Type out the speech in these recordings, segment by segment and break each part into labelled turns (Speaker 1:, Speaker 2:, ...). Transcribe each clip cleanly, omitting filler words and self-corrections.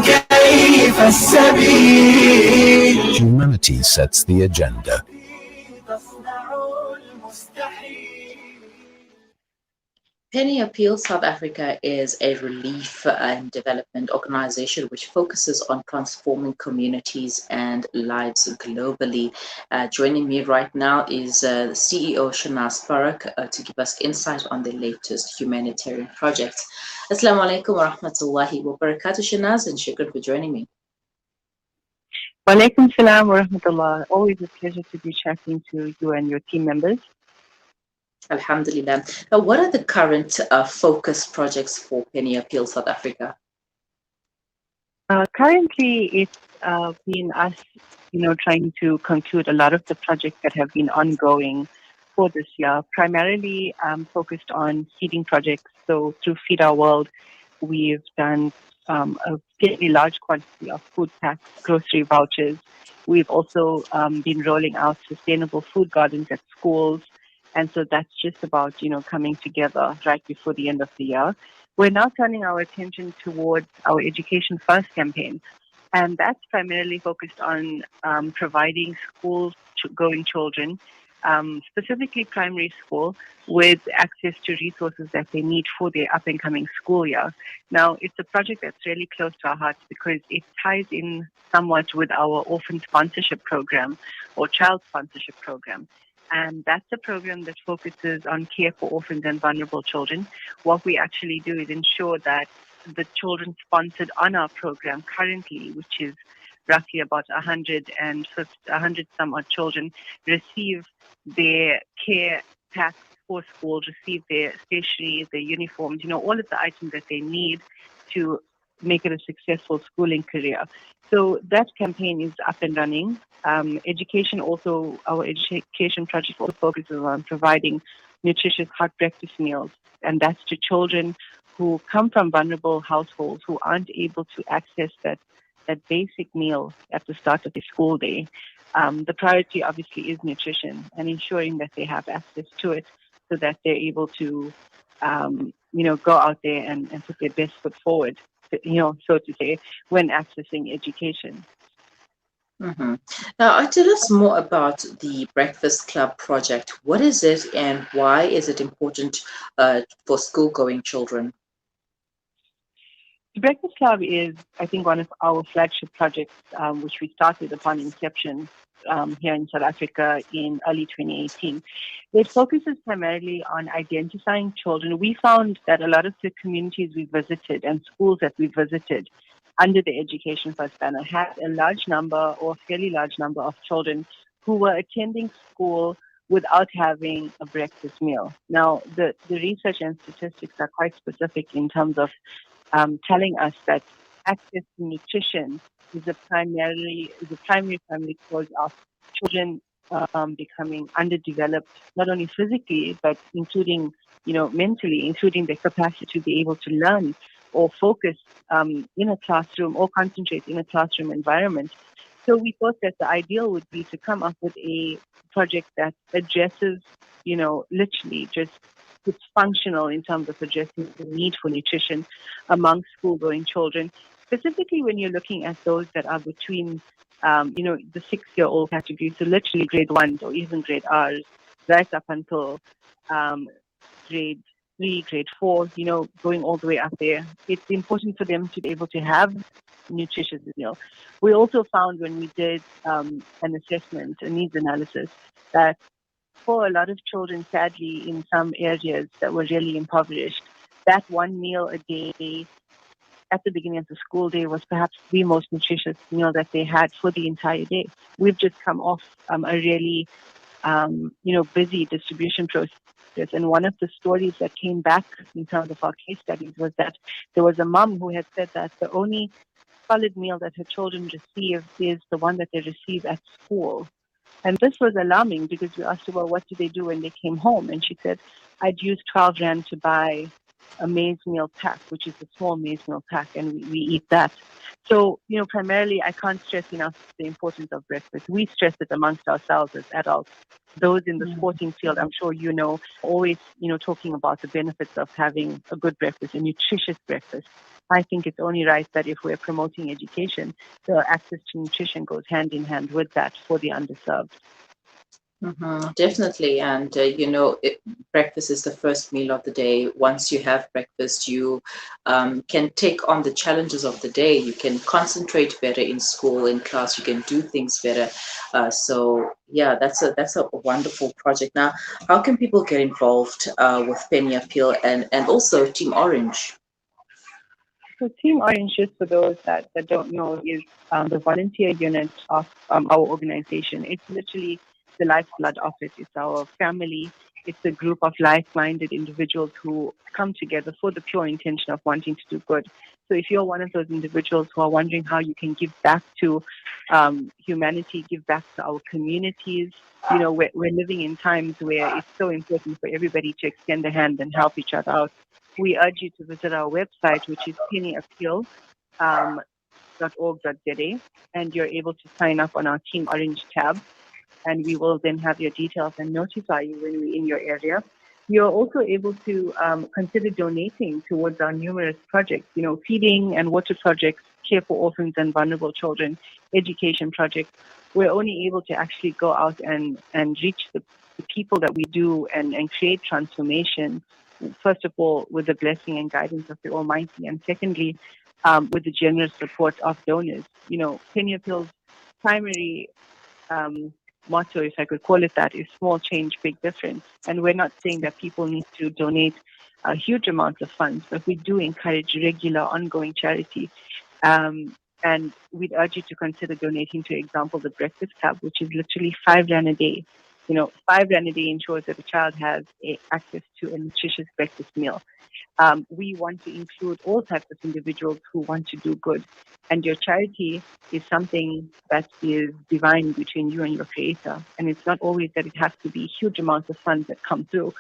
Speaker 1: كيف السبيل.
Speaker 2: Humanity sets the agenda.
Speaker 3: Penny Appeal South Africa is a relief and development organization which focuses on transforming communities and lives globally. Joining me right now is the CEO Shahnaaz Paruk to give us insight on the latest humanitarian projects. Assalamu alaikum wa rahmatullahi wa barakatuh, Shahnaaz, and shukran for joining me.
Speaker 4: Wa alaikum salam wa rahmatullah. Always a pleasure to be chatting to you and your team members.
Speaker 3: Alhamdulillah. Now, what are the current focus projects for Penny Appeal South Africa?
Speaker 4: Currently, it's been us, trying to conclude a lot of the projects that have been ongoing for this year, primarily focused on feeding projects. So through Feed Our World, we've done a fairly large quantity of food packs, grocery vouchers. We've also been rolling out sustainable food gardens at schools. And so that's just about, coming together right before the end of the year. We're now turning our attention towards our Education First campaign. And that's primarily focused on providing school-going children, specifically primary school, with access to resources that they need for their up-and-coming school year. Now, it's a project that's really close to our hearts because it ties in somewhat with our orphan sponsorship program or child sponsorship program. And that's a program that focuses on care for orphans and vulnerable children. What we actually do is ensure that the children sponsored on our program currently, which is roughly about 100 some odd children, receive their care packs for school, receive their stationery, their uniforms, all of the items that they need to make it a successful schooling career. So that campaign is up and running. Education also, our education project also focuses on providing nutritious hot breakfast meals, and that's to children who come from vulnerable households who aren't able to access that basic meal at the start of the school day. The priority obviously is nutrition and ensuring that they have access to it so that they're able to, go out there and put their best foot forward, so to say, when accessing education.
Speaker 3: Mm-hmm. Now, tell us more about the Breakfast Club project. What is it and why is it important for school-going children?
Speaker 4: The Breakfast Club is, I think, one of our flagship projects, which we started upon inception here in South Africa in early 2018. It focuses primarily on identifying children. We found that a lot of the communities we visited and schools that we visited under the Education First banner had a large number or fairly large number of children who were attending school without having a breakfast meal. Now, the research and statistics are quite specific in terms of telling us that access to nutrition is a primary cause of children becoming underdeveloped, not only physically, but including, mentally, including their capacity to be able to learn or focus in a classroom or concentrate in a classroom environment. So we thought that the ideal would be to come up with a project that addresses, literally just it's functional in terms of addressing the need for nutrition among school-going children, specifically when you're looking at those that are between, the 6-year-old category, so literally grade 1 or even grade R's, right up until grade 3, grade 4, going all the way up there. It's important for them to be able to have nutritious meal. We also found when we did an assessment, a needs analysis, that for a lot of children, sadly, in some areas that were really impoverished, that one meal a day at the beginning of the school day was perhaps the most nutritious meal that they had for the entire day. We've just come off a really, busy distribution process. And one of the stories that came back in terms of our case studies was that there was a mom who had said that the only solid meal that her children receive is the one that they receive at school. And this was alarming because we asked her, well, what do they do when they came home? And she said, I'd use 12 Rand to buy a maize meal pack, which is a small maize meal pack, and we eat that. So, primarily, I can't stress enough the importance of breakfast. We stress it amongst ourselves as adults. Those in the sporting field, I'm sure always, talking about the benefits of having a good breakfast, a nutritious breakfast. I think it's only right that if we're promoting education, the access to nutrition goes hand in hand with that for the underserved.
Speaker 3: Definitely. And, breakfast is the first meal of the day. Once you have breakfast, you can take on the challenges of the day. You can concentrate better in school, in class. You can do things better. Yeah, that's a wonderful project. Now, how can people get involved with Penny Appeal and also Team Orange?
Speaker 4: So Team Orange, just for those that don't know, is the volunteer unit of our organization. It's literally the lifeblood of it. It's our family. It's a group of like-minded individuals who come together for the pure intention of wanting to do good. So if you're one of those individuals who are wondering how you can give back to humanity, give back to our communities, we're living in times where it's so important for everybody to extend a hand and help each other out. We urge you to visit our website, which is pennyappeal.org.za, and you're able to sign up on our Team Orange tab, and we will then have your details and notify you when we're in your area. You're also able to consider donating towards our numerous projects, feeding and water projects, care for orphans and vulnerable children, education projects. We're only able to actually go out and reach the people that we do and create transformation, first of all, with the blessing and guidance of the Almighty, and secondly, with the generous support of donors. Penny Appeal's primary motto, if I could call it that, is small change, big difference. And we're not saying that people need to donate a huge amount of funds, but we do encourage regular, ongoing charity. And we'd urge you to consider donating, for example, the Breakfast Club, which is literally 5 Rand a day. 5 Rand a day ensures that a child has access to a nutritious breakfast meal. We want to include all types of individuals who want to do good. And your charity is something that is divine between you and your Creator. And it's not always that it has to be huge amounts of funds that come through.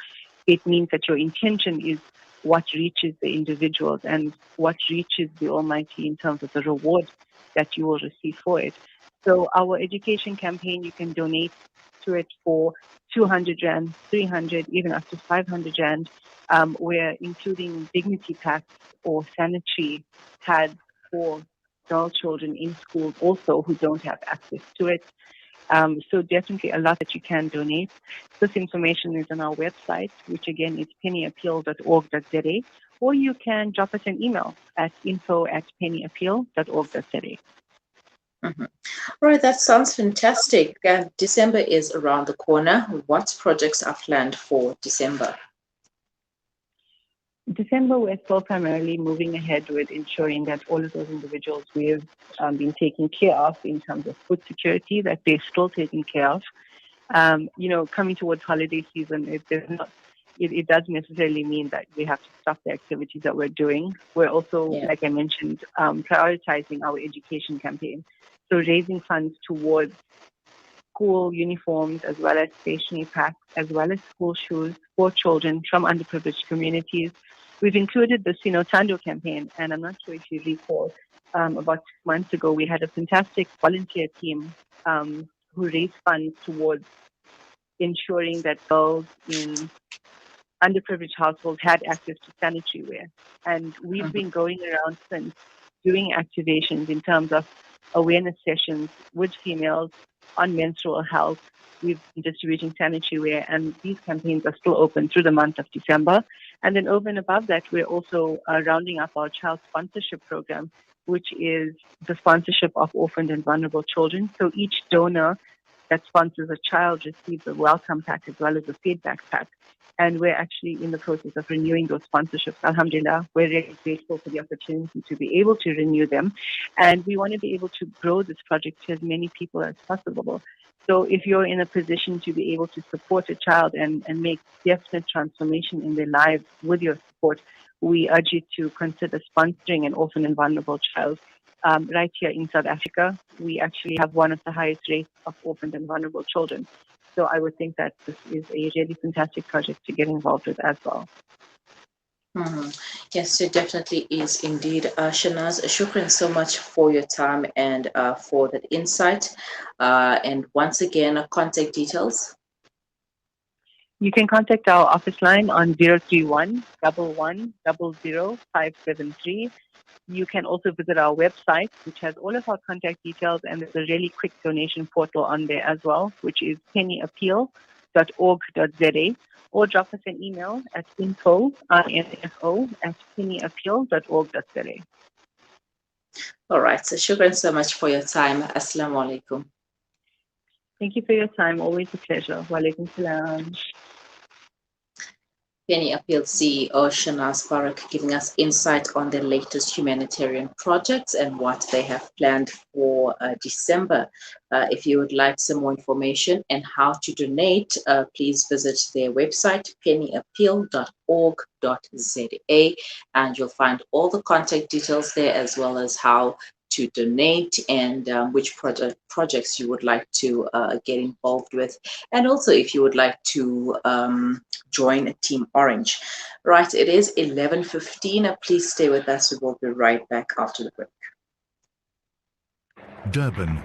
Speaker 4: It means that your intention is what reaches the individuals and what reaches the Almighty in terms of the reward that you will receive for it. So our education campaign, you can donate to it for 200 Rand, 300, even up to 500 Rand. We're including dignity packs or sanitary pads for girl children in schools also who don't have access to it. So definitely a lot that you can donate. This information is on our website, which again is pennyappeal.org.za, or you can drop us an email at info@pennyappeal.org.za.
Speaker 3: Right, that sounds fantastic. December is around the corner. What projects are planned for December?
Speaker 4: December, we're still primarily moving ahead with ensuring that all of those individuals we've been taking care of in terms of food security, that they're still taken care of. Coming towards holiday season, it doesn't necessarily mean that we have to stop the activities that we're doing. We're also, like I mentioned, prioritizing our education campaign. So raising funds towards school uniforms, as well as stationery packs, as well as school shoes for children from underprivileged communities. We've included the Sinotando campaign, and I'm not sure if you recall, about 6 months ago, we had a fantastic volunteer team who raised funds towards ensuring that girls in underprivileged households had access to sanitary wear. And we've been going around since doing activations in terms of awareness sessions with females on menstrual health. We've been distributing sanitary wear, and these campaigns are still open through the month of December. And then over and above that, we're also rounding up our child sponsorship program, which is the sponsorship of orphaned and vulnerable children. So each donor that sponsors a child receives a welcome pack as well as a feedback pack. And we're actually in the process of renewing those sponsorships. Alhamdulillah, we're really grateful for the opportunity to be able to renew them. And we want to be able to grow this project to as many people as possible. So if you're in a position to be able to support a child and make definite transformation in their lives with your support, we urge you to consider sponsoring an orphan and vulnerable child. Right here in South Africa, we actually have one of the highest rates of orphaned and vulnerable children. So I would think that this is a really fantastic project to get involved with as well.
Speaker 3: Yes, it definitely is indeed. Shahnaaz, shukran so much for your time and for that insight. And once again, contact details.
Speaker 4: You can contact our office line on 031 11 573. You can also visit our website, which has all of our contact details, and there's a really quick donation portal on there as well, which is pennyappeal.org.za, or drop us an email at info@pennyappeal.org.za.
Speaker 3: All right. So shukran so much for your time. Assalamu alaikum.
Speaker 4: Thank you for your time. Always a pleasure. Wa alaikum salam.
Speaker 3: Penny Appeal CEO Shahnaaz Paruk giving us insight on the latest humanitarian projects and what they have planned for December. If you would like some more information and how to donate, please visit their website, pennyappeal.org.za, and you'll find all the contact details there as well as how to donate and which projects you would like to get involved with. And also if you would like to join Team Orange. Right, it is 11:15. Please stay with us. We will be right back after the break.
Speaker 2: Durban